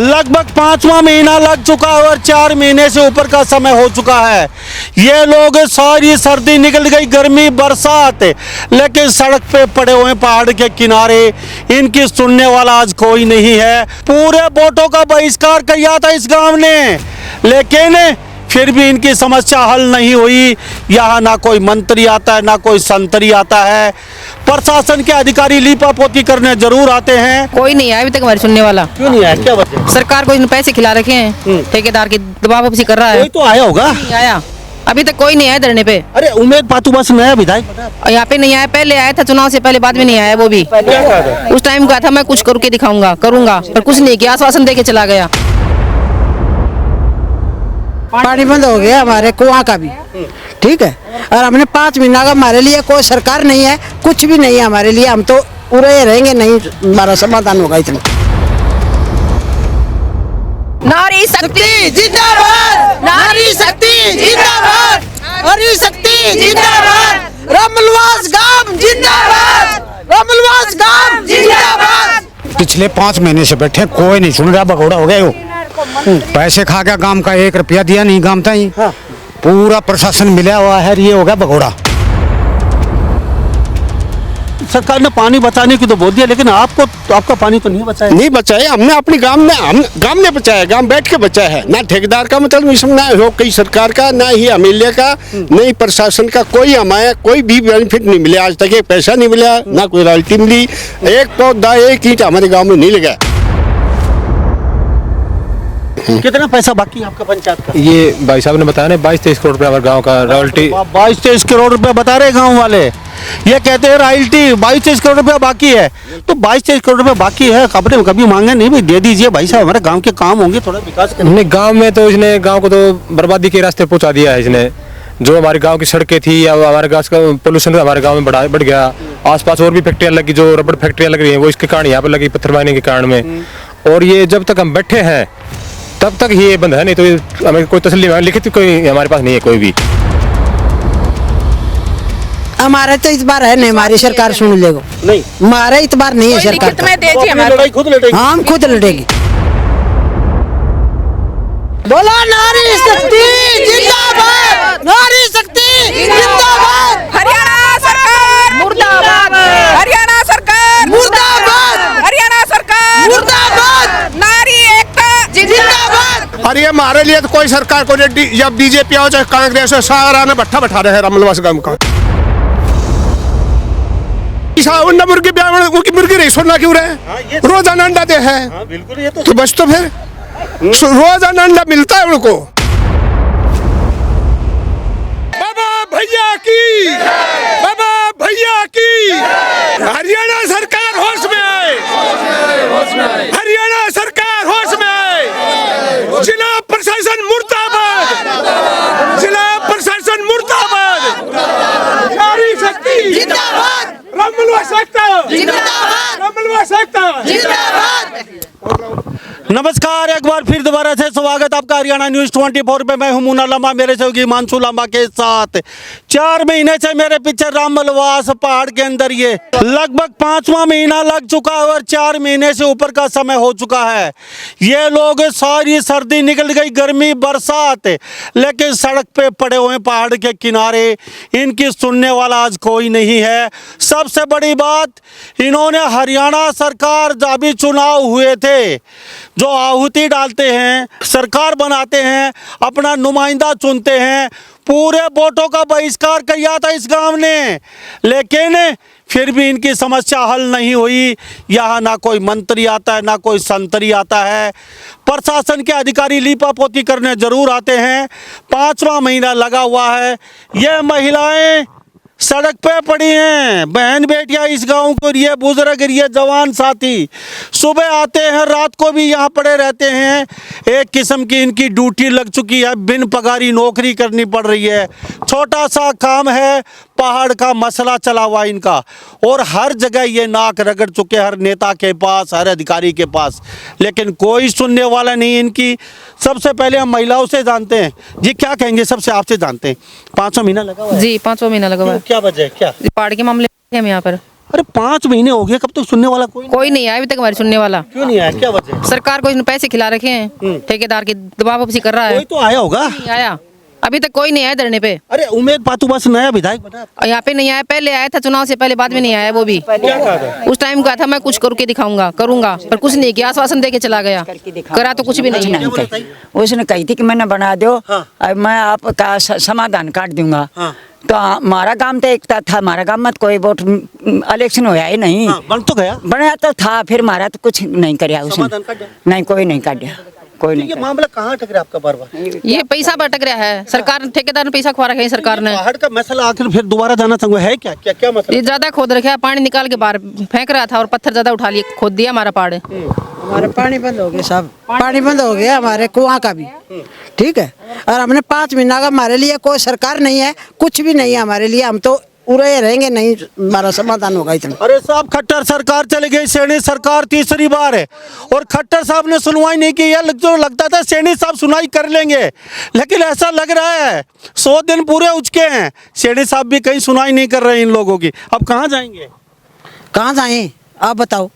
लगभग 5वां महीना लग चुका है और 4 महीने से ऊपर का समय हो चुका है। ये लोग सारी सर्दी निकल गई, गर्मी बरसात, लेकिन सड़क पे पड़े हुए पहाड़ के किनारे, इनकी सुनने वाला आज कोई नहीं है। पूरे वोटों का बहिष्कार किया था इस गांव ने, लेकिन फिर भी इनकी समस्या हल नहीं हुई। यहाँ ना कोई मंत्री आता है, ना कोई संतरी आता है। प्रशासन के अधिकारी लीपापोती करने जरूर आते हैं, कोई नहीं आया अभी तक हमारी सुनने वाला। क्यों नहीं आया, क्या वजह? सरकार को इन पैसे खिला रखे हैं, ठेकेदार की दबाव कर रहा है। कोई तो आया होगा। नहीं आया, अभी तक कोई नहीं आया धरने पे। अरे उमेद पातू बस नया विधायक यहाँ पे नहीं आया, पहले आया था चुनाव से पहले, बाद में नहीं आया। वो भी उस टाइम कहा था मैं कुछ करके दिखाऊंगा, करूंगा, पर कुछ नहीं किया, आश्वासन दे के चला गया। पानी बंद हो गया हमारे कुआं का भी, ठीक है। और हमने 5 महीना का, हमारे लिए कोई सरकार नहीं है, कुछ भी नहीं है हमारे लिए। हम तो पूरे रहेंगे, नहीं हमारा समाधान होगा इतना। नारी शक्ति जिंदाबाद, नारी शक्ति जिंदाबाद, नारी शक्ति जिंदाबाद, रामलवास गांव जिंदाबाद, रामलवास गांव जिंदाबाद। पिछले 5 महीने से बैठे, कोई नहीं सुन रहा। भगोड़ा हो गए हो, पैसे खा गया, गांव का 1 रुपया दिया नहीं गांव था ही। पूरा प्रशासन मिला हुआ है, ये हो गया भगोड़ा। सरकार ने पानी बचाने की तो बोल दिया, लेकिन आपको तो आपका पानी तो नहीं बचाया। नहीं बचाया हमने, अपने गांव में, हम गांव ने बचाया, गांव बैठ के बचाया है। ना ठेकेदार का मतलब इसमें, ना हो कहीं सरकार का, ना ही एमएलए का, नहीं प्रशासन का, कोई हमारा कोई भी बेनिफिट नहीं मिला आज तक। एक पैसा नहीं मिला, ना कोई रॉयल्टी मिली, एक पौधा, एक ईंट हमारे गाँव में नहीं लगा। कितना पैसा बाकी है आपका पंचायत का? ये भाई साहब ने बताया ना, 22-23 करोड़ रुपया हमारे गांव का रॉयल्टी। 22-23 करोड़ रुपया बता रहे गांव वाले, ये कहते हैं रॉयल्टी 22-23 करोड़ रुपया बाकी है। तो 22-23 करोड़ रुपया बाकी है, आपने कभी मांगे नहीं भाई दे दीजिए भाई साहब, हमारे गांव के काम होंगे, थोड़ा विकास हमने गांव में तो इसने गांव को तो बर्बादी के रास्ते पहुंचा दिया है इसने। जो हमारे गांव की सड़कें थी, या हमारे गांव का पोल्यूशन हमारे गांव में बढ़ गया। आसपास और भी फैक्ट्रियां लगी, जो रबड़ फैक्ट्रियां लग रही हैं, वो इसके कारण यहाँ पर लगी, पत्थर मारने के कारण में। और ये जब तक हम बैठे हैं तब तक ये बंद है, नहीं तो हमें कोई तसल्ली लिखित कोई हमारे पास नहीं है कोई भी। हमारे तो इस बार है नहीं, हमारी सरकार सुन लेगो नहीं, हमारे इस बार नहीं है सरकार। हम खुद लड़ेंगे। बोला नारी शक्ति जिंदाबाद, नारी शक्ति जिंदाबाद, हरियाणा सरकार मुर्दाबाद, हरियाणा सरकार मुर्दाबाद, हरियाणा सरकार मुर्दाबाद, नारी एकता जिंदाबाद। और ये हमारे लिए तो कोई सरकार को, जब बीजेपी हो चाहे कांग्रेस हो, सारा ने भट्ठा बैठा रहे हैं रामलवास गांव का। उनकी मुर्गी नहीं सुनना क्यों रहे? रोजाना अंडा दे है, तो बस तो फिर रोजाना अंडा मिलता है उनको। बाबा भैया की, बाबा भैया की, हरियाणा सरकार होश में आए, हरियाणा सरकार होश में आए। जिला प्रशासन मुर्दाबाद, जिला प्रशासन मुर्दाबाद, नारी शक्ति जिंदाबाद, रामलवास जिंदाबाद, रामलवास जिंदाबाद। नमस्कार, एक बार फिर दोबारा से स्वागत आपका हरियाणा न्यूज़ 24 पे। मैं हूं मुन्ना लम्बा, मेरे सहयोगी हिमांशु लम्बा के साथ। 4 महीने से मेरे पीछे रामलवास पहाड़ के अंदर ये लगभग 5वां महीना लग चुका है और 4 महीने से ऊपर का समय हो चुका है। ये लोग सारी सर्दी निकल गई, गर्मी बरसात, लेकिन सड़क पे पड़े हुए पहाड़ के किनारे, इनकी सुनने वाला आज कोई नहीं है। सबसे बड़ी बात, इन्होंने हरियाणा सरकार, अभी चुनाव हुए थे, जो आहुति डालते हैं, सरकार बनाते हैं, अपना नुमाइंदा चुनते हैं, पूरे वोटों का बहिष्कार किया था इस गांव ने, लेकिन फिर भी इनकी समस्या हल नहीं हुई। यहाँ ना कोई मंत्री आता है, ना कोई संतरी आता है। प्रशासन के अधिकारी लीपापोती करने जरूर आते हैं। 5वां महीना लगा हुआ है। ये महिलाएं सड़क पे पड़ी हैं, बहन बेटियां इस गांव को, ये बुजुर्ग, ये जवान साथी सुबह आते हैं, रात को भी यहाँ पड़े रहते हैं। एक किस्म की इनकी ड्यूटी लग चुकी है, बिन पगारी नौकरी करनी पड़ रही है। छोटा सा काम है, पहाड़ का मसला चला हुआ इनका, और हर जगह ये नाक रगड़ चुके, हर नेता के पास, हर अधिकारी के पास, लेकिन कोई सुनने वाला नहीं इनकी। सबसे पहले हम महिलाओं से जानते हैं जी, क्या कहेंगे? सबसे आपसे जानते हैं। 5वां महीना लगा हुआ है जी, 5वां महीना लगा हुआ है। क्या वजह है, क्या पहाड़ के मामले हम यहाँ पर अरे 5 महीने हो गए, कब तक सुनने वाला कोई नहीं? कोई नहीं आया अभी तक हमारी सुनने वाला। क्यों नहीं आया, क्या वजह है? सरकार को इसने पैसे खिला रखे हैं, ठेकेदार की दबाव वापसी कर रहा है। कोई तो आया होगा। नहीं आया, अभी तक कोई नहीं आया धरने पे। अरे उमेद पातुबस नया विधायक बना, और यहाँ पे नहीं आया, पहले आया था चुनाव से पहले, बाद में नहीं आया वो भी। क्या कहा था? उस टाइम कहा था मैं कुछ करके दिखाऊंगा, करूंगा, पर कुछ नहीं किया, आश्वासन दे के चला गया, करा तो कुछ भी नहीं है। उसने कही थी कि मैंने बना दो, हाँ। और मैं आपका समाधान काट दूंगा। हाँ। तो हमारा काम तो एकता था, हमारा काम मत कोई वोट इलेक्शन होया ही नहीं। हाँ, बन तो गया। बना तो था, फिर हमारा तो कुछ नहीं कराया समाधान उसने। काट दिया? नहीं, कोई नहीं काटा, कोई नहीं ये काटा। मामला कहाँ अटक रहा आपका बार बार? ये पैसा भटक रहा है, सरकार ठेकेदार ने पैसा खुआ रखा है सरकार ने। पहाड़ का मसला आखिर फिर दोबारा जाना चाहूंगा है क्या, क्या क्या मसला? ये ज्यादा खोद रखा है, पानी निकाल के बाहर फेंक रहा था और पत्थर ज्यादा उठा लिए, खोद दिया हमारा पहाड़। हमारे पानी बंद हो गया साहब, पानी बंद हो गया हमारे कुआं का भी, ठीक है। और हमने 5 महीना का, हमारे लिए कोई सरकार नहीं है, कुछ भी नहीं है हमारे लिए, हम तो उड़े रहेंगे, नहीं हमारा समाधान होगा इतना। अरे साहब, खट्टर सरकार चली गई, सैनी सरकार तीसरी बार है और खट्टर साहब ने सुनवाई नहीं की। ये जो लगता था सैनी साहब सुनवाई कर लेंगे, लेकिन ऐसा लग रहा है 100 दिन पूरे उचके हैं, सैनी साहब भी कहीं सुनवाई नहीं कर रहे हैं इन लोगों की। अब कहाँ जाएंगे? कहाँ जाएं आप बताओ?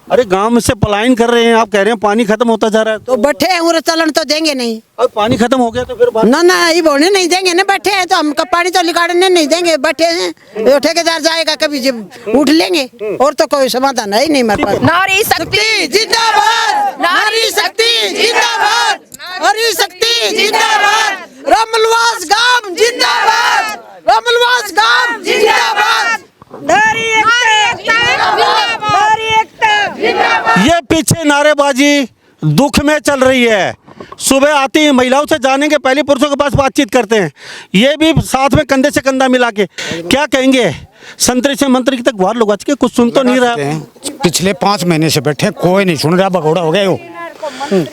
अरे गांव में से पलायन कर रहे हैं, आप कह रहे हैं पानी खत्म होता जा रहा है, तो बैठे हैं, उरे चलन तो देंगे नहीं। और पानी खत्म हो गया तो फिर बात। ना ये बोलने नहीं देंगे ना, बैठे हैं तो हम पानी तो निकालने नहीं देंगे, बैठे हैं। जो ठेकेदार जाएगा कभी जब उठ लेंगे, और तो कोई समाधान है ही नहीं हमारे पास। नारी शक्ति जिंदाबाद, नारी शक्ति जिंदाबाद, नारी शक्ति जिंदाबाद, रामलवास गांव जिंदाबाद, रामलवास गांव जिंदाबाद, नारी एकता, नारी एकता। ये पीछे नारेबाजी दुख में चल रही है। सुबह आती है महिलाओं से जानेंगे, पहले पुरुषों के पास बातचीत करते हैं, ये भी साथ में कंधे से कंधा मिला के। क्या कहेंगे? संतरी से मंत्री तक गुहार लगा के कुछ सुन तो नहीं रहा। पिछले 5 महीने से बैठे, कोई नहीं सुन रहा, भगोड़ा हो गया वो।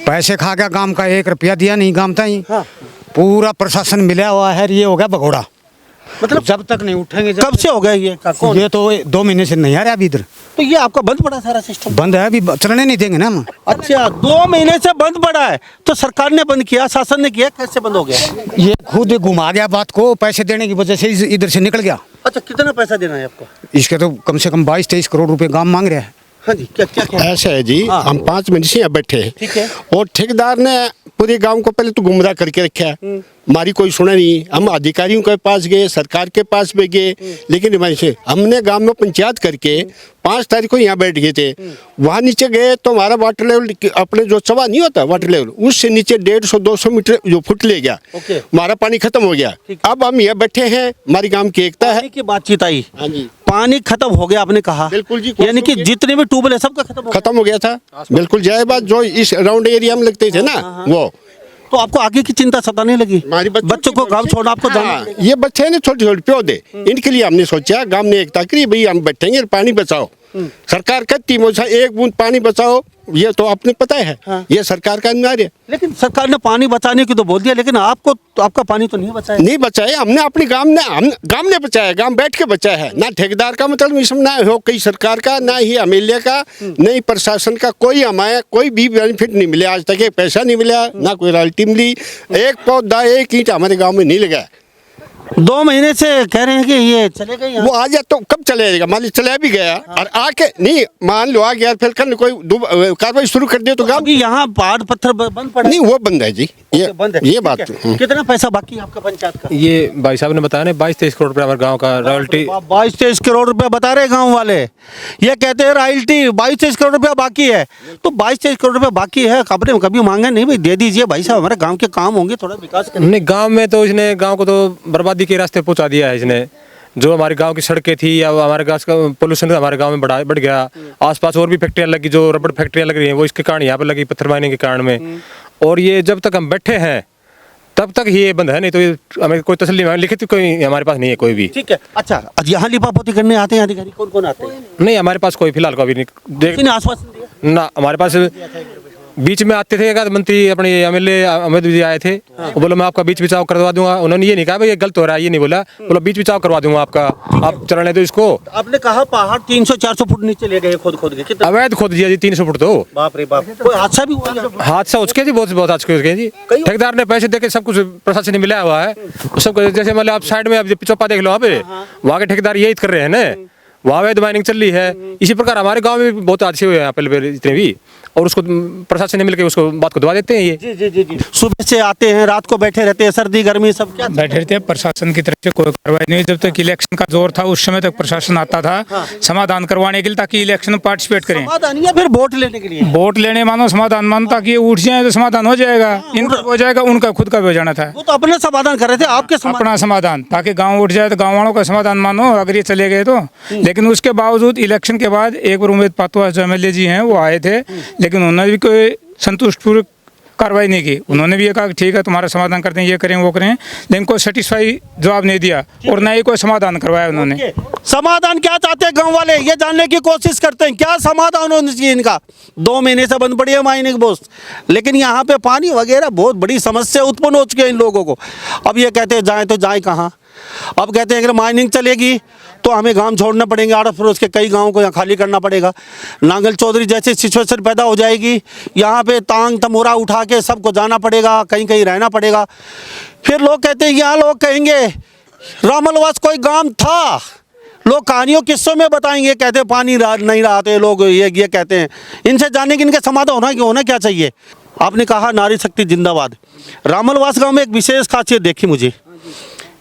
पैसे खा गया, गांव का 1 रुपया दिया नहीं, गांव था ही पूरा प्रशासन मिला हुआ है, ये हो गया भगोड़ा। मतलब जब तक नहीं उठेंगे, कब से हो गया ये? कौन? ये तो 2 महीने से नहीं आ रहा अभी इधर, तो ये आपका बंद पड़ा सारा सिस्टम? बंद है, अभी चलने नहीं देंगे ना हम। अच्छा, 2 महीने से बंद पड़ा है, तो सरकार ने बंद किया, शासन ने किया, कैसे बंद हो गया? ये खुद घुमा गया बात को, पैसे देने की वजह से इधर से निकल गया। अच्छा, कितना पैसा देना है आपको? इसके तो कम से कम 22-23 करोड़ रुपए गांव मांग रहा है। हाँ जी, क्या क्या क्या? ऐसा है जी, हम 5 महीने से यहाँ बैठे हैं, ठीक है। और ठेकेदार ने पूरे गांव को पहले तो गुमराह करके रखा है, हमारी कोई सुना नहीं। हम अधिकारियों के पास गए, सरकार के पास भी गए, लेकिन हमारे से हमने गांव में पंचायत करके 5 तारीख को यहाँ बैठ गए थे। वहाँ नीचे गए तो हमारा वाटर लेवल, अपने जो चवा नहीं होता वाटर लेवल, उससे नीचे 150-200 मीटर जो फुट ले गया, ओके। हमारा पानी खत्म हो गया। अब हम यहाँ बैठे हैं, हमारी गांव की एकता है। पानी की बातचीत आई, हाँ जी, पानी खत्म हो गया आपने कहा? बिल्कुल जी। यानी कि जितने भी ट्यूबवेल है सबका खत्म खत्म हो गया था, बिल्कुल। जाए बात जो इस राउंड एरिया में लगते थे ना, वो तो आपको आगे की चिंता सताने लगी? हमारी बच्चों को गांव छोड़ना आपको हाँ, ये बच्चे हैं ना छोटे छोटे पौधे, इनके लिए हमने सोचा, गांव ने एकता करी, भाई हम बैठेंगे, पानी बचाओ। सरकार कहती है 1 बूंद पानी बचाओ, ये तो आपने पता है। हाँ। ये सरकार का अनिवार्य है। लेकिन सरकार ने पानी बचाने की तो बोल दिया, लेकिन आपको तो आपका पानी तो नहीं बचाया। नहीं बचाया हमने, अपने गांव ने बचाया, गांव बैठ के बचाया है। ना ठेकेदार का मतलब इसमें ना हो कहीं सरकार का, ना ही एमएलए का, नहीं प्रशासन का, कोई हमारे कोई भी बेनिफिट नहीं मिले आज तक। एक पैसा नहीं मिला, ना कोई रॉयल्टी मिली, एक पौधा, एक ईंट हमारे गाँव में नहीं लगा। 2 महीने से कह रहे हैं कि ये चले गए यहाँ। वो आ जाए तो कब चले जाएगा? मान लो चला भी गया और आके नहीं, मान लो आ गया, फिर कल कोई कार्रवाई शुरू कर दे तो गाँव अभी यहाँ पहाड़ पत्थर बंद पड़ा नहीं, वो बंद है जी, ये बंद है, ये ठीक बात। है। कितना पैसा बाकी है आपका पंचायत का? ये भाई साहब ने बताया ना 22-23 करोड़ रुपए हमारे गांव का रॉयल्टी। 22-23 करोड़ रुपया बता रहे गांव वाले, ये कहते हैं रॉयल्टी 22-23 करोड़ रुपया बाकी है। तो 22-23 करोड़ रुपया बाकी है, आपने कभी मांगा नहीं भाई दे दीजिए भाई साहब, हमारे गांव के काम होंगे, थोड़ा विकास करें। नहीं, गांव में तो इसने गांव को तो बर्बादी के रास्ते पहुंचा दिया है इसने। जो हमारे गांव की सड़कें थी, या हमारे गांव का पोल्यूशन हमारे गांव में बढ़ गया। आसपास और भी फैक्ट्रियां लगी, जो रबड़ फैक्ट्रियां लग रही हैं, वो इसके कारण यहाँ पे लगी, पत्थर मारने के कारण में। और ये जब तक हम बैठे हैं तब तक ही ये बंद है, नहीं तो ये हमें कोई तसल्ली लिखित कोई हमारे पास नहीं है कोई भी। ठीक है। अच्छा, यहाँ लिपापोती करने आते हैं अधिकारी? कौन कौन आते हैं? नहीं, हमारे पास कोई फिलहाल कभी नहीं किसी ने आश्वासन दिया? ना, हमारे पास बीच में आते थे, एक मंत्री अपने एमएलए अहमद जी आए थे, वो बोलो मैं आपका बीच बिचाव करवा दूंगा। उन्होंने ये नहीं कहा भाई ये गलत हो रहा है, ये नहीं बोला, बोलो बीच बिचाव करवा दूंगा आपका, आप चलने दो इसको। आपने कहा पहाड़ 300-400 फुट नीचे ले गए खोद के, कितना? अवैध खोद दिया जी 300 फुट। तो बाप रे बाप, कोई हादसा भी हुआ? हादसा उसके जी, बहुत हादसा उसके जी। ठेकेदार ने पैसे देके सब कुछ प्रशासन ने मिलाया हुआ है, सब जैसे मतलब आप साइड में चौपा देख लो, आप वहाँ के ठेकेदार यही कर रहे हैं ना, वहाँ अवैध माइनिंग चल रही है। इसी प्रकार हमारे गांव में भी बहुत हादसे हुए हैं पहले जितने भी, और उसको प्रशासन ने मिलकर उसको बात को दबा देते हैं। ये जी सुबह से आते हैं, रात को बैठे रहते हैं, सर्दी गर्मी सब क्या बैठे रहते हैं। प्रशासन की तरफ से कोई कार्रवाई नहीं। जब तक इलेक्शन का जोर था उस समय तक प्रशासन आता था समाधान करवाने के लिए, ताकि इलेक्शन में पार्टिसिपेट करें। समाधान या फिर वोट लेने के लिए? वोट लेने मानो समाधान मानो, ताकि ये उठ जाए तो समाधान हो जाएगा। इनका हो जाएगा, उनका खुद का भी हो जाना था। वो तो अपना समाधान कर रहे थे, आपके अपना समाधान, ताकि गांव उठ जाए तो गांव वालों का समाधान मानो अगर ये चले गए तो। लेकिन उसके बावजूद इलेक्शन के बाद एक बार उमेद पातवास जो MLA जी हैं वो आए थे, लेकिन उन्होंने भी कोई संतुष्टपूर्वक कार्रवाई नहीं की। उन्होंने भी ये कहा कि ठीक है तुम्हारा समाधान करते हैं, ये करें वो करें, लेकिन कोई सेटिस्फाई जवाब नहीं दिया और ना ही कोई समाधान करवाया उन्होंने। समाधान क्या चाहते हैं गांव वाले, ये जानने की कोशिश करते हैं क्या समाधान होना चाहिए इनका। 2 महीने से बंद पड़ी है माइनिंग बोस, लेकिन यहाँ पे पानी वगैरह बहुत बड़ी समस्या उत्पन्न हो चुकी है इन लोगों को। अब ये कहते हैं जाएँ तो जाएँ कहाँ। अब कहते हैं अगर माइनिंग चलेगी तो हमें गांव छोड़ना पड़ेंगे, 8 पड़ोस के कई गांवों को यहाँ खाली करना पड़ेगा। नांगल चौधरी जैसी सिचुएशन पैदा हो जाएगी, यहाँ पे तांग तमोरा उठा के सबको जाना पड़ेगा, कहीं कहीं रहना पड़ेगा। फिर लोग कहते हैं, यहाँ लोग कहेंगे रामलवास कोई गांव था, लोग कहानियों किस्सों में बताएंगे, कहते हैं पानी नहीं रहा तो लोग ये कहते हैं। इनसे जाने कि इनके समाधान होना क्या चाहिए। आपने कहा नारी शक्ति जिंदाबाद। रामलवास गाँव में एक विशेष खासियत देखी मुझे,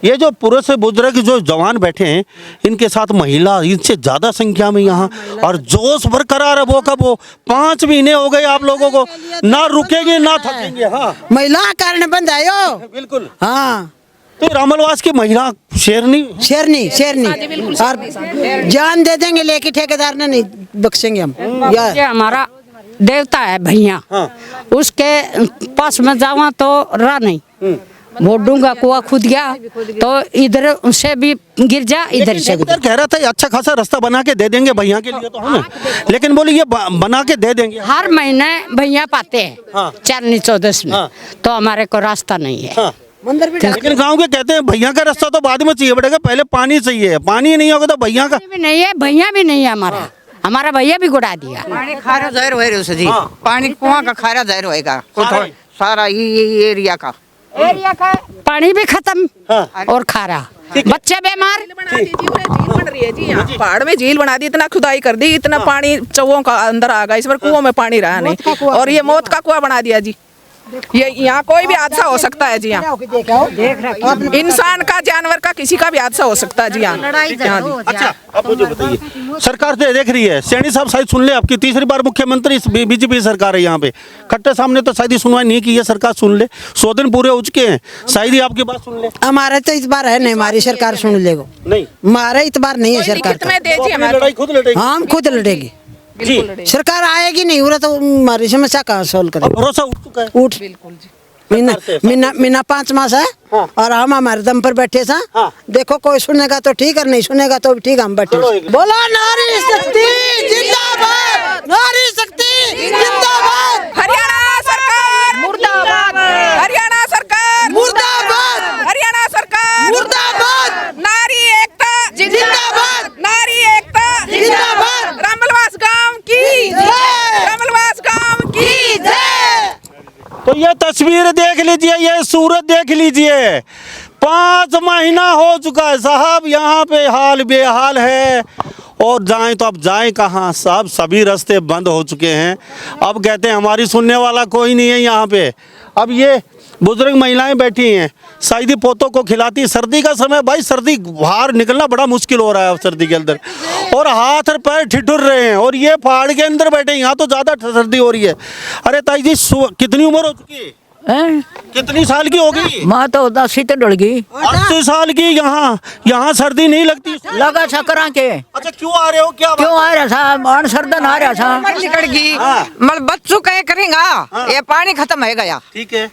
ये जो पुरुष बुजुर्ग जो जवान बैठे हैं इनके साथ महिला इनसे ज़्यादा संख्या में यहाँ, और जोश बरकरार है। वो कब वो 5 महीने हो गए आप लोगों को, ना रुकेंगे ना थकेंगे। हाँ महिला कारण बंद आयो बिल्कुल। हाँ तो रामलवास की महिला शेरनी और जान दे देंगे, लेके ठेकेदार ने नहीं बख्शेंगे हम। ये हमारा देवता है भैया, उसके पास में जावा तो रहा नहीं। वोट दूंगा, कुआ खुद गया तो इधर से भी गिर जा, इधर से भी। कह रहा था अच्छा खासा रास्ता बना के दे देंगे भैया के लिए तो हमें, लेकिन बोले ये बना के दे देंगे। हर महीने भैया पाते हैं चांदनी चौदस में, तो हमारे को रास्ता नहीं है। लेकिन गांव के कहते हैं भैया का रास्ता तो बाद में चाहिए पड़ेगा, पहले पानी चाहिए, पानी नहीं होगा तो भैया का भी नहीं है। भैया भी नहीं है हमारा भैया भी गुड़ा दिया। पानी खारा जाहिर हो रहा जी, पानी कुआं का खारा जाहिर होएगा सारा ये एरिया का पानी भी खत्म और खारा, बच्चे बीमार। बन रही है जी, यहाँ पहाड़ में झील बना दी, इतना खुदाई कर दी, इतना पानी चौओं का अंदर आ गया, इस बार कुओं में पानी रहा नहीं, और ये मौत का कुआं बना दिया जी। ये यहाँ कोई भी हादसा हो सकता है जी, यहाँ इंसान का, जानवर का, किसी का भी हादसा हो सकता है जी यहाँ। अच्छा अब मुझे बताइए, सरकार तो देख रही है, सैनी साहब शायद सुन ले, आपकी तीसरी बार मुख्यमंत्री बीजेपी सरकार है यहाँ पे, खट्टर साहब ने तो शायद सुनवाई नहीं की है, सरकार सुन ले, 100 दिन पूरे हो चुके हैं, शायद ही आपकी बात सुन ले। हमारे तो इस बार है नहीं, हमारी सरकार सुन लेगो नहीं, हमारे इस बार नहीं है सरकार, लड़ाई खुद लड़ेगी, हम खुद लड़ेगी जी। सरकार आएगी नहीं उरा तो हमारी समस्या कहाँ सोल्व करेंगे। भरोसा उठ चुका है, उठ मीना 5 मास है और हम हमारे दम पर बैठे सा। देखो कोई सुनेगा तो ठीक और नहीं सुनेगा तो भी ठीक, हम बैठे। बोला नारी शक्ति जिंदाबाद, नारी शक्ति जिंदाबाद, हरियाणा सरकार मुर्दाबाद, हरियाणा सरकार मुर्दाबाद, हरियाणा सरकार मुर्दाबाद, नारी एकता जिंदाबाद, नारी एकता जिंदाबाद, रामलवास गांव की जय, रामलवास गांव की जय। तो ये तस्वीर देख लीजिए, ये सूरत देख लीजिए, 5 महीना हो चुका है साहब, यहाँ पे हाल बेहाल है, और जाएं तो अब जाएं कहाँ साहब, सभी रास्ते बंद हो चुके हैं। अब कहते हैं हमारी सुनने वाला कोई नहीं है यहाँ पे। अब ये बुजुर्ग महिलाएं बैठी हैं, शायद पोतों को खिलाती, सर्दी का समय भाई, सर्दी बाहर निकलना बड़ा मुश्किल हो रहा है सर्दी के अंदर, और हाथ और पैर ठिठुर रहे हैं, और ये पहाड़ के अंदर बैठे, यहाँ तो ज़्यादा सर्दी हो रही है। अरे ताई जी कितनी उम्र हो चुकी है? कितनी साल की होगी? माँ तो 80 तो डल गई, 80 साल की। यहाँ सर्दी नहीं लगती? लगा चक्कर के। अच्छा क्यों आ रहे हो, क्या क्यों आ रहा था? अनसर्दन आ रहा था, निकल गई, मतलब बच्चों कहे करेंगा, ये पानी खत्म हो गया। ठीक है,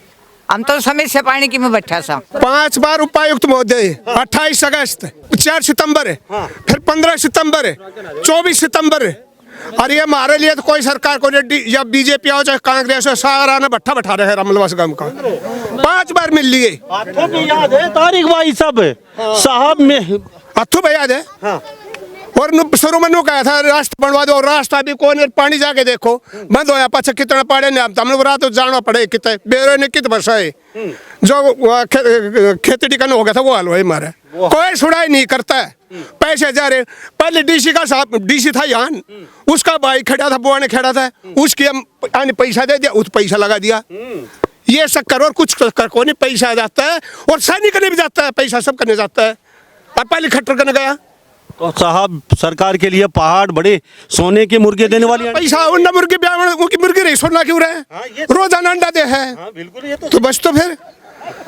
हम तो समय से पानी की में बैठा था। 5 बार उपायुक्त महोदय, 28 अगस्त, 4 सितंबर, फिर 15 सितंबर, 24 सितंबर, और ये हमारे लिए तो कोई सरकार को या बीजेपी हो चाहे कांग्रेस हो, सारा ने भट्ठा बैठा रहे हैं रामलवास गांव का। 5 बार मिल लिए, याद है तारीख भाई सब साहब में, अथू भाई याद है। और शुरू में नु कहा था रास्ता बनवा दो, रास्ता भी कौन, पानी जाके देखो बंद होया पाछे कितना पाड़े ने हमने रात जाना पड़े कितने बेरो ने कित बरसाए जो खेती टिकन हो गया था वो हाल हुआ मारे, कोई सुनाई नहीं करता है। पैसे जा रहे, पहले डीसी का साहब डीसी था यहाँ, उसका भाई खड़ा था, बुआ ने खड़ा था, उसकी हम पैसा दे दिया, उस पैसा लगा दिया। ये सब करो और कुछ कर को नहीं, पैसा जाता है और सैनिक करने भी जाता है, पैसा सब करने जाता है। और पहले खट्टर करने गया तो साहब सरकार के लिए पहाड़ बड़े सोने के मुर्गे देने वाली पैसा उन मुर्गे उनकी मुर्गी नहीं सोना क्यों रहे, रोजाना अंडा दे है। बिल्कुल, ये तो बस तो फिर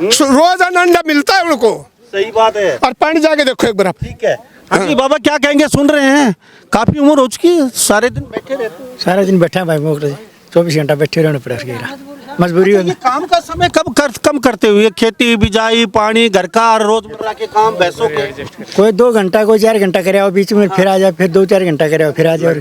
रोजाना अंडा मिलता है उनको, सही बात है। और पानी जाके देखो एक बार। ठीक है। हाँ जी बाबा, क्या कहेंगे, सुन रहे हैं काफी उम्र हो चुकी है, सारे दिन बैठे रहते हैं। सारा दिन बैठा भाई मोकरे 24 घंटा बैठे रहना पड़ा, मजबूरी ये काम का समय कम करते हुए खेती बिजाई पानी घर का रोजमर्रा के काम भैंसों के, कोई 2 घंटा कोई 4 घंटा करे बीच में फिर आ जाए, फिर 2-4 घंटा करे फिर आ जाए।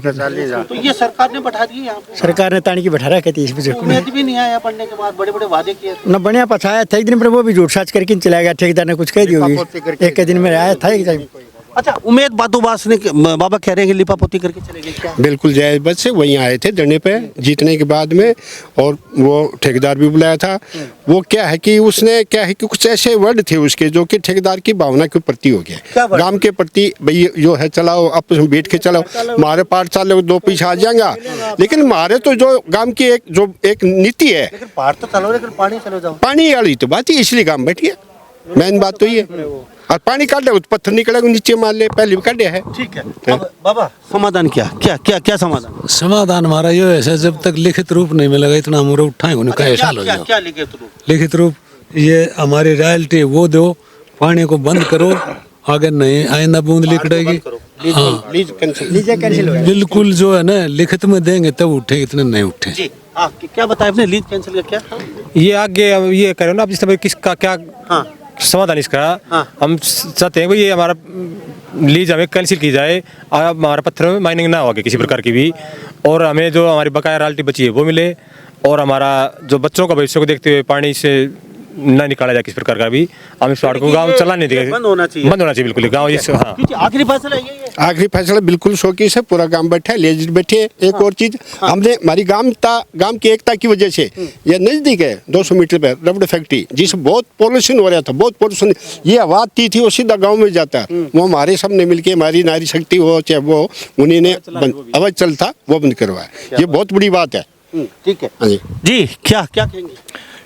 तो ये सरकार ने बैठा दिए यहाँ पे, सरकार ने तानी की बैठा रखी थी, इस वजह उम्मीद भी नहीं आया पढ़ने के बाद, बड़े बड़े वादे किए न बढ़िया पछाया था, एक दिन पर वो भी झूठ साच करके चला गया, ठेकेदार ने कुछ कह दी होगी, एक दिन में आया था एक टाइम। अच्छा, उम्मीद बातोबास ने बाबा कह रहे हैं कि लिपापोती करके चले गए क्या? बिल्कुल जायज बस से वहीं आए थे धरने पे जीतने के बाद में, और वो ठेकेदार भी बुलाया था। वो क्या है कि उसने क्या है कि कुछ ऐसे वर्ड थे उसके जो कि ठेकेदार की भावना के प्रति हो गया, गांव के प्रति, भाई जो है चलाओ आपस में बैठ के चलाओ, हमारे पाठ चाले 2 पैसा आ जाएगा, लेकिन हमारे तो जो गांव की एक नीति है, पाठ तो चलो लेकिन पानी चलो जाओ, पानी वाली तो बात ही, इसलिए गांव बैठिए, मेन बात तो ये। और पानी काट ले, पत्थर निकलेगा नीचे मार ले, पहले भी काटे है। ठीक है। अब बाबा समाधान क्या समाधान? समाधान हमारा ये है, जब तक लिखित रूप नहीं मिलेगा इतना हम उठाए उन्हें ऐसा हो जाओ। क्या लिखित रूप? लिखित रूप ये हमारी रॉयल्टी वो दो, पानी को बंद करो, आगे नहीं आइंदा बूंद लिखड़ेगी। हाँ बिल्कुल, जो है ना लिखित में देंगे तब उठे, इतने नहीं उठे। जी क्या बताया आपने, लीज कैंसिल का क्या? ये आगे ये करो ना, अब जिस किसका क्या समाधान इसका, हम चाहते हैं भाई ये हमारा लीज हमें कैंसिल की जाए, हमारा पत्थर में माइनिंग ना हो किसी प्रकार की भी, और हमें जो हमारी बकाया रॉयल्टी बची है वो मिले, और हमारा जो बच्चों का भविष्य को देखते हुए पानी से ना निकाला जाए किसी प्रकार का भी, हम इस प्लाट को गाँव चलाने देंगे, बंद होना चाहिए बिल्कुल गाँव। हाँ आखिरी फैसला यही है, आखिरी फैसला बिल्कुल शौकी से पूरा गांव बैठा है, लेजिट बैठे। एक और चीज हमने हमारी गांव की एकता की वजह से, ये नजदीक है 200 मीटर पे रबड़ फैक्ट्री, जिससे बहुत पोल्यूशन हो रहा था, बहुत पोल्यूशन, ये आवाज थी वो सीधा गांव में जाता है, वो हमारे सब ने मिलके, हमारी नारी शक्ति हो चाहे वो, उन्हीं ने आवाज चलता वो बंद करवाया, ये बहुत बड़ी बात है। ठीक है जी, क्या कहेंगे?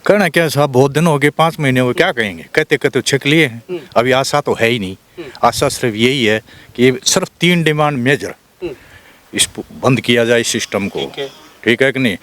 कहना क्या साहब, बहुत दिन हो गए, 5 महीने हो गए, क्या कहेंगे, कहते छिक लिए हैं, अभी आशा तो है ही नहीं। आशा सिर्फ यही है कि सिर्फ 3 डिमांड मेजर, इस बंद किया जाए इस सिस्टम को, ठीक है कि नहीं,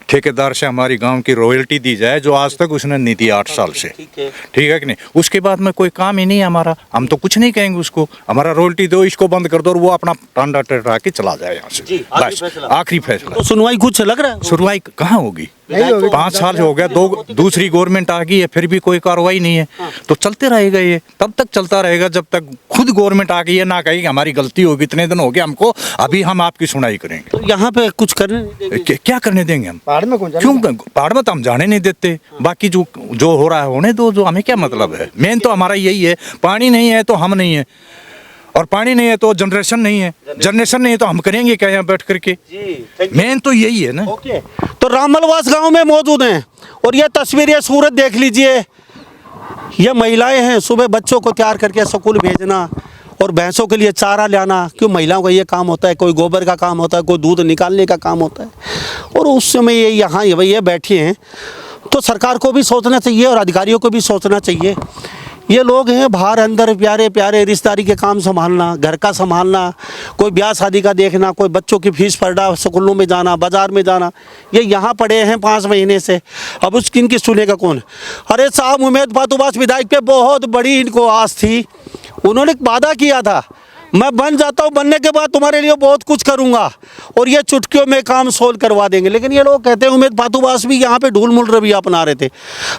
ठेकेदार से हमारी गांव की रॉयल्टी दी जाए जो आज तक उसने नहीं दी 8 साल से, ठीक है कि नहीं, उसके बाद में कोई काम ही नहीं है हमारा, हम तो कुछ नहीं कहेंगे उसको, हमारा रॉयल्टी दो, इसको बंद कर दो, और वो अपना टांडा टटरा के चला जाए यहाँ से, बस आखिरी फैसला। तो सुनवाई कुछ लग रहा है? सुनवाई कहाँ होगी, 5 साल हो गया, दूसरी गवर्नमेंट आ गई है, फिर भी कोई कार्रवाई नहीं है, तो चलते रहेगा ये, तब तक चलता रहेगा जब तक खुद गवर्नमेंट आ गई है ना कहेगी हमारी गलती होगी, इतने दिन हो गए हमको, अभी हम आपकी सुनाई करेंगे। तो यहाँ पे कुछ करने देंगे? क्या करने देंगे हम? पहाड़ में क्यों? पहाड़ में तो हम जाने नहीं देते, बाकी जो हो रहा है होने दो, जो हमें क्या मतलब है, मेन तो हमारा यही है, पानी नहीं है तो हम नहीं है, और पानी नहीं है तो जनरेशन नहीं है, जनरेशन नहीं है तो हम करेंगे क्या यहाँ बैठ करके, मेन तो यही है ना। ओके, तो रामलवास गांव में मौजूद हैं, और ये तस्वीर, ये सूरत देख लीजिए, ये महिलाएं हैं, सुबह बच्चों को तैयार करके स्कूल भेजना और भैंसों के लिए चारा लाना, क्यों महिलाओं का ये काम होता है, कोई गोबर का काम होता है, कोई दूध निकालने का काम होता है, और उस समय ये यहाँ ये बैठे हैं। तो सरकार को भी सोचना चाहिए और अधिकारियों को भी सोचना चाहिए, ये लोग हैं बाहर अंदर प्यारे प्यारे रिश्तेदारी के काम संभालना, घर का संभालना, कोई ब्याह शादी का देखना, कोई बच्चों की फीस भरना, स्कूलों में जाना, बाजार में जाना, ये यहाँ पड़े हैं 5 महीने से, अब उस किन की सुनेगा कौन? अरे साहब, उम्मीद बातोबास विधायक पे बहुत बड़ी इनको आस थी, उन्होंने वादा किया था मैं बन जाता हूँ, बनने के बाद तुम्हारे लिए बहुत कुछ करूँगा और ये चुटकियों में काम सोल्व करवा देंगे, लेकिन ये लोग कहते हैं उम्मीद बातोबास भी यहाँ पे ढूल मुल रवैया अपना रहे थे,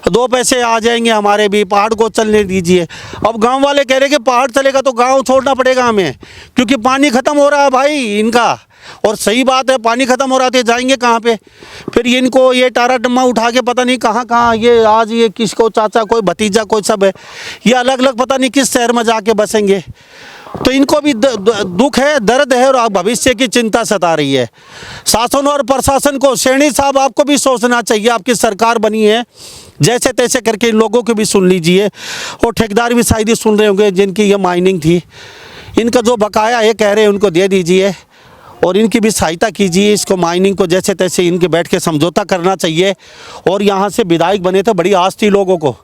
2 पैसे आ जाएंगे हमारे भी, पहाड़ को चलने दीजिए। अब गांव वाले कह रहे कि पहाड़ चलेगा तो गांव छोड़ना पड़ेगा हमें, क्योंकि पानी ख़त्म हो रहा है भाई इनका, और सही बात है, पानी ख़त्म हो रहा है, जाएंगे कहाँ पे फिर? इनको ये टारा टम्मा उठा के पता नहीं कहाँ ये आज ये किसको चाचा, कोई भतीजा, कोई सब है, ये अलग अलग पता नहीं किस शहर में जाके बसेंगे। तो इनको भी दुख है, दर्द है और भविष्य की चिंता सता रही है। शासन और प्रशासन को, सैनी साहब आपको भी सोचना चाहिए, आपकी सरकार बनी है, जैसे तैसे करके इन लोगों को भी सुन लीजिए। और ठेकेदार भी शायद ही सुन रहे होंगे जिनकी ये माइनिंग थी, इनका जो बकाया है कह रहे हैं उनको दे दीजिए और इनकी भी सहायता कीजिए। इसको माइनिंग को जैसे तैसे इनके बैठ के समझौता करना चाहिए। और यहाँ से विधायक बने थे, बड़ी आस थी लोगों को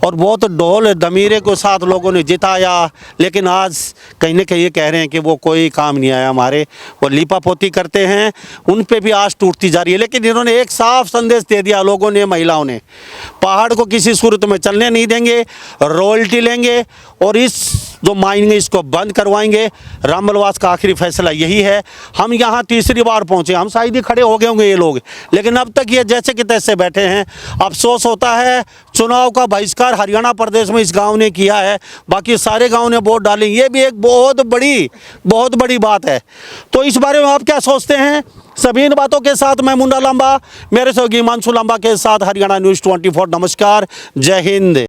और बहुत ढोल दमीरे के साथ लोगों ने जिताया, लेकिन आज कहीं ना कहीं ये कह रहे हैं कि वो कोई काम नहीं आया हमारे, वो लीपापोती करते हैं, उन पे भी आस टूटती जा रही है। लेकिन इन्होंने एक साफ संदेश दे दिया लोगों ने, महिलाओं ने, पहाड़ को किसी सूरत में चलने नहीं देंगे, रॉयल्टी लेंगे और इस जो माइनिंग है इसको बंद करवाएंगे। रामबलवास का आखिरी फैसला यही है। हम यहाँ तीसरी बार पहुँचे, हम शायद ही खड़े हो गए होंगे ये लोग, लेकिन अब तक ये जैसे कि तैसे बैठे हैं। अफसोस होता है चुनाव का बहिष्कार हरियाणा प्रदेश में इस गांव ने किया है, बाकी सारे गांव ने वोट डाले, ये भी एक बहुत बड़ी बात है। तो इस बारे में आप क्या सोचते हैं? सभी इन बातों के साथ मैं मुन्ना लांबा, मेरे सहयोगी हिमांशु लांबा के साथ हरियाणा न्यूज़ 24। नमस्कार, जय हिंद।